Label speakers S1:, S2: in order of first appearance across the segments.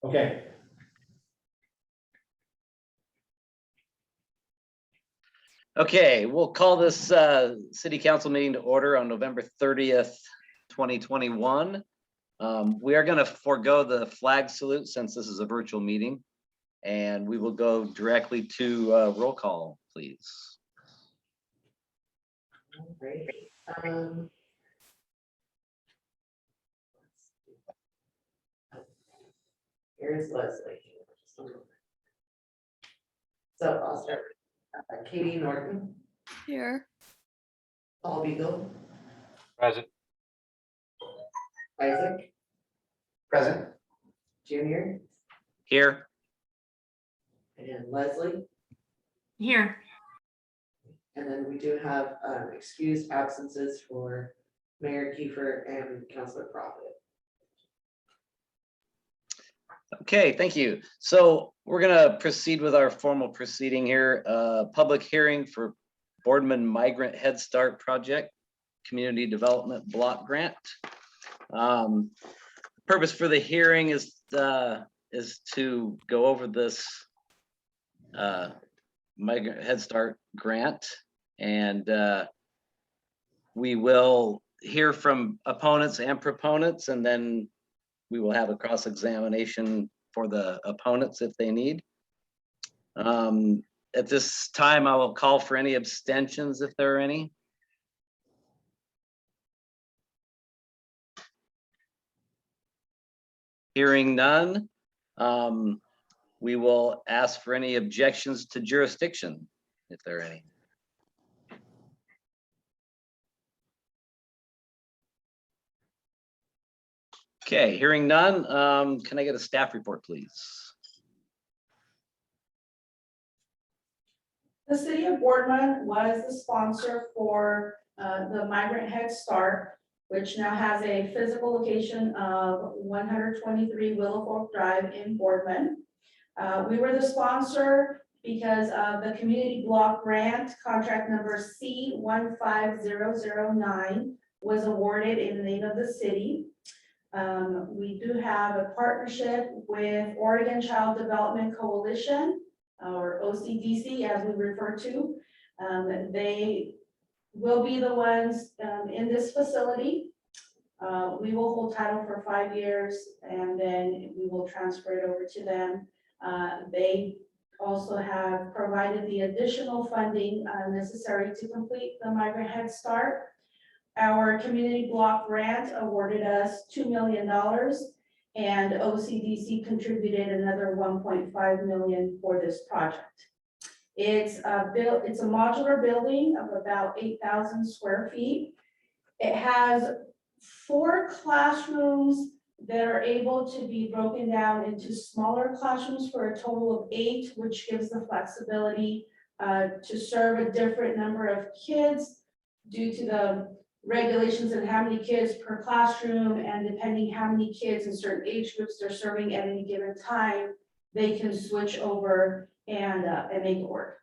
S1: Okay.
S2: Okay, we'll call this city council meeting to order on November 30th, 2021. We are going to forego the flag salute since this is a virtual meeting, and we will go directly to roll call, please.
S3: Great. Here's Leslie. So I'll start. Katie Norton,
S4: Here.
S3: Paul Beagle,
S1: Present.
S3: Isaac,
S1: Present.
S3: Junior,
S2: Here.
S3: and Leslie.
S4: Here.
S3: And then we do have excused absences for Mayor Kiefer and Councilor Prophet.
S2: Okay, thank you. So we're gonna proceed with our formal proceeding here. Public hearing for Boardman Migrant Head Start Project, Community Development Block Grant. Purpose for the hearing is to go over this Migrant Head Start grant, and we will hear from opponents and proponents, and then we will have a cross-examination for the opponents if they need. At this time, I will call for any abstentions if there are any. Hearing none, we will ask for any objections to jurisdiction if there are any. Okay, hearing none, can I get a staff report, please?
S5: The city of Boardman was the sponsor for the Migrant Head Start, which now has a physical location of 123 Willow Fork Drive in Boardman. We were the sponsor because of the community block grant, contract number C15009 was awarded in the name of the city. We do have a partnership with Oregon Child Development Coalition, or OCDC as we refer to. They will be the ones in this facility. We will hold title for 5 years and then we will transfer it over to them. They also have provided the additional funding necessary to complete the Migrant Head Start. Our community block grant awarded us $2 million and OCDC contributed another 1.5 million for this project. It's a modular building of about 8,000 square feet. It has 4 classrooms that are able to be broken down into smaller classrooms for a total of 8, which gives the flexibility to serve a different number of kids due to the regulations and how many kids per classroom, and depending how many kids in certain age groups they're serving at any given time, they can switch over and make it work.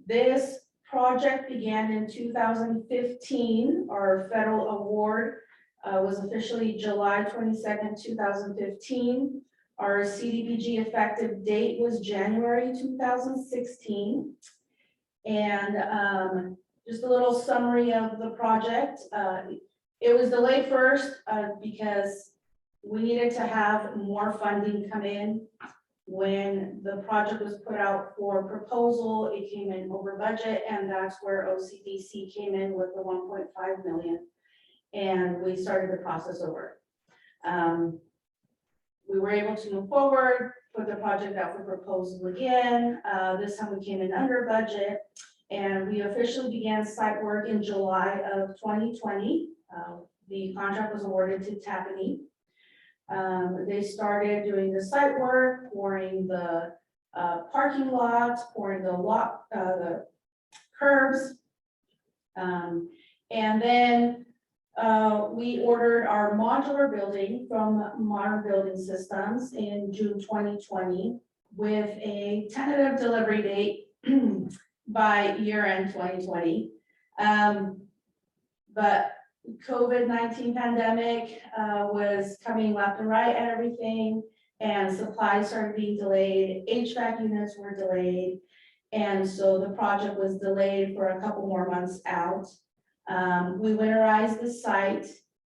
S5: This project began in 2015. Our federal award was officially July 22nd, 2015. Our CDBG effective date was January 2016. And just a little summary of the project. It was delayed first because we needed to have more funding come in. When the project was put out for proposal, it came in over budget, and that's where OCDC came in with the 1.5 million. And we started the process over. We were able to move forward, put the project out for proposal again. This time we came in under budget. And we officially began site work in July of 2020. The contract was awarded to Tapani. They started doing the site work, pouring the parking lots, pouring the curbs. And then we ordered our modular building from Modern Building Systems in June 2020 with a tentative delivery date by year-end 2020. But COVID-19 pandemic was coming left and right and everything, and supplies started being delayed, HVAC units were delayed, and so the project was delayed for a couple more months out. We winterized the site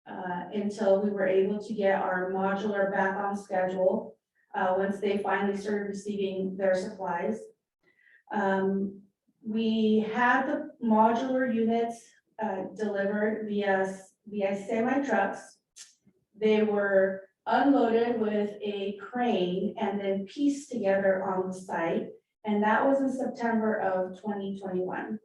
S5: until we were able to get our modular back on schedule, once they finally started receiving their supplies. We had the modular units delivered via semi trucks. They were unloaded with a crane and then pieced together on the site, and that was in September of 2021.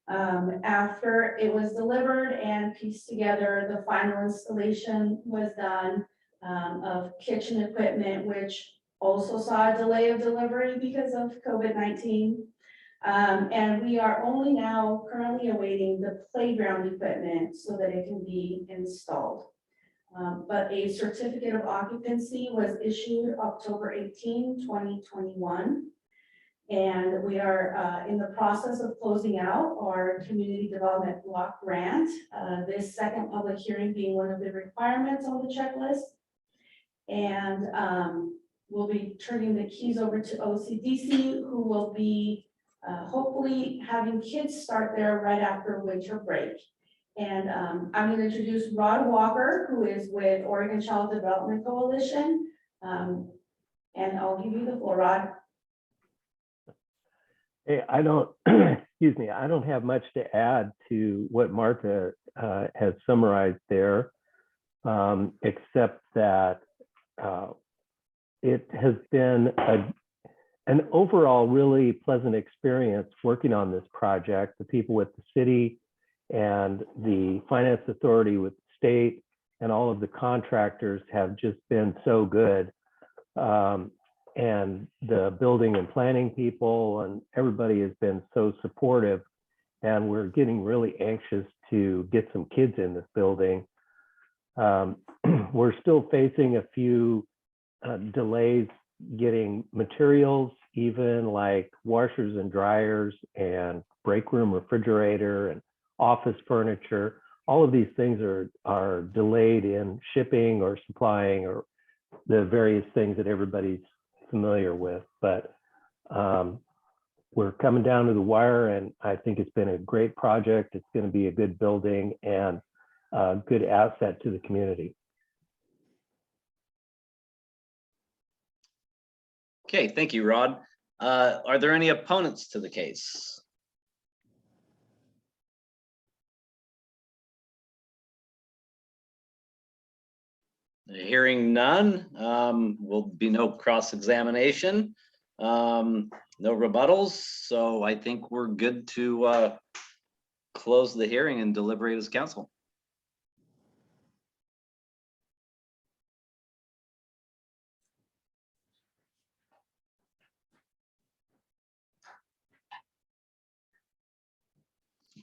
S5: After it was delivered and pieced together, the final installation was done of kitchen equipment, which also saw a delay of delivery because of COVID-19. And we are only now currently awaiting the playground equipment so that it can be installed. But a certificate of occupancy was issued October 18, 2021. And we are in the process of closing out our community development block grant. This second public hearing being one of the requirements on the checklist. And we'll be turning the keys over to OCDC, who will be hopefully having kids start there right after winter break. And I'm going to introduce Rod Walker, who is with Oregon Child Development Coalition. And I'll give you the floor, Rod.
S6: Hey, I don't, excuse me, I don't have much to add to what Martha has summarized there, except that it has been an overall really pleasant experience working on this project. The people with the city and the finance authority with the state and all of the contractors have just been so good. And the building and planning people and everybody has been so supportive. And we're getting really anxious to get some kids in this building. We're still facing a few delays getting materials, even like washers and dryers and break room refrigerator and office furniture. All of these things are delayed in shipping or supplying or the various things that everybody's familiar with, but we're coming down to the wire, and I think it's been a great project. It's going to be a good building and a good asset to the community.
S2: Okay, thank you, Rod. Are there any opponents to the case? Hearing none, will be no cross-examination, no rebuttals. So I think we're good to close the hearing and deliberate as council.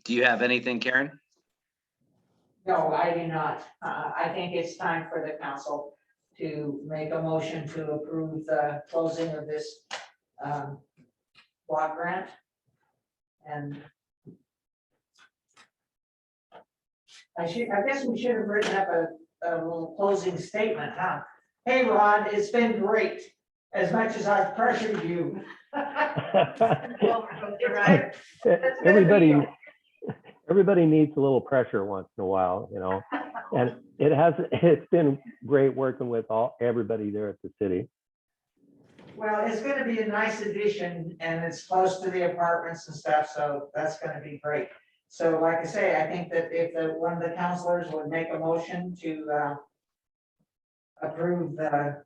S2: Do you have anything, Karen?
S7: No, I do not. I think it's time for the council to make a motion to approve the closing of this block grant. And I guess we should have written up a little closing statement, huh? Hey, Rod, it's been great, as much as I've pressured you.
S6: Everybody needs a little pressure once in a while, you know, and it's been great working with everybody there at the city.
S7: Well, it's gonna be a nice addition and it's close to the apartments and stuff, so that's gonna be great. So like I say, I think that if one of the counselors would make a motion to approve the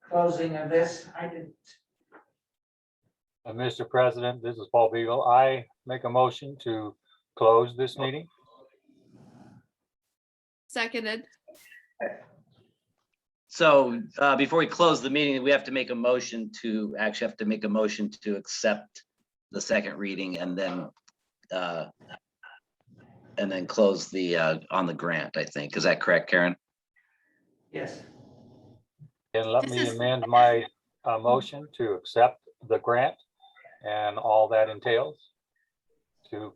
S7: closing of this, I didn't.
S1: Mr. President, this is Paul Beagle. I make a motion to close this meeting.
S4: Seconded.
S2: So before we close the meeting, we have to make a motion to accept the second reading and then close the on the grant, I think. Is that correct, Karen?
S7: Yes.
S1: And let
S4: This
S1: me
S4: is-
S1: amend my motion to accept the grant and all that entails to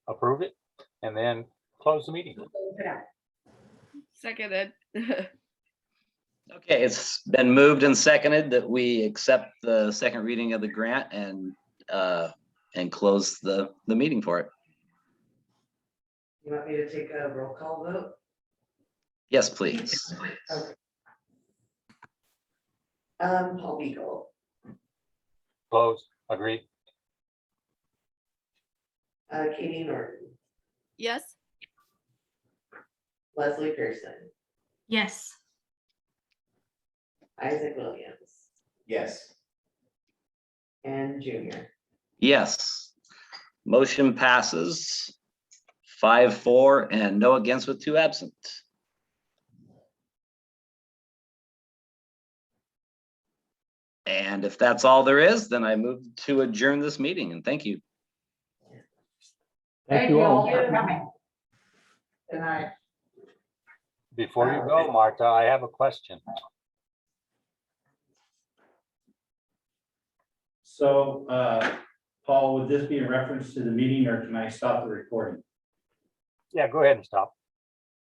S1: approve it. And then close the meeting.
S4: Seconded.
S2: Okay, it's been moved and seconded that we accept the second reading of the grant and close the meeting for it.
S3: You want me to take a roll call vote?
S2: Yes, please.
S3: Paul Beagle,
S1: Close, agree.
S3: Katie Norton,
S4: Yes.
S3: Leslie Pearson,
S4: Yes.
S3: Isaac Williams,
S8: Yes.
S3: and Junior.
S2: Yes. Motion passes 5-4 and no against with 2 absent. And if that's all there is, then I move to adjourn this meeting and thank you.
S6: Thank you all.
S7: for coming. Good night.
S1: Before you go, Martha, I have a question.
S8: So, Paul, would this be in reference to the meeting or can I stop the recording?
S1: Yeah, go ahead and stop.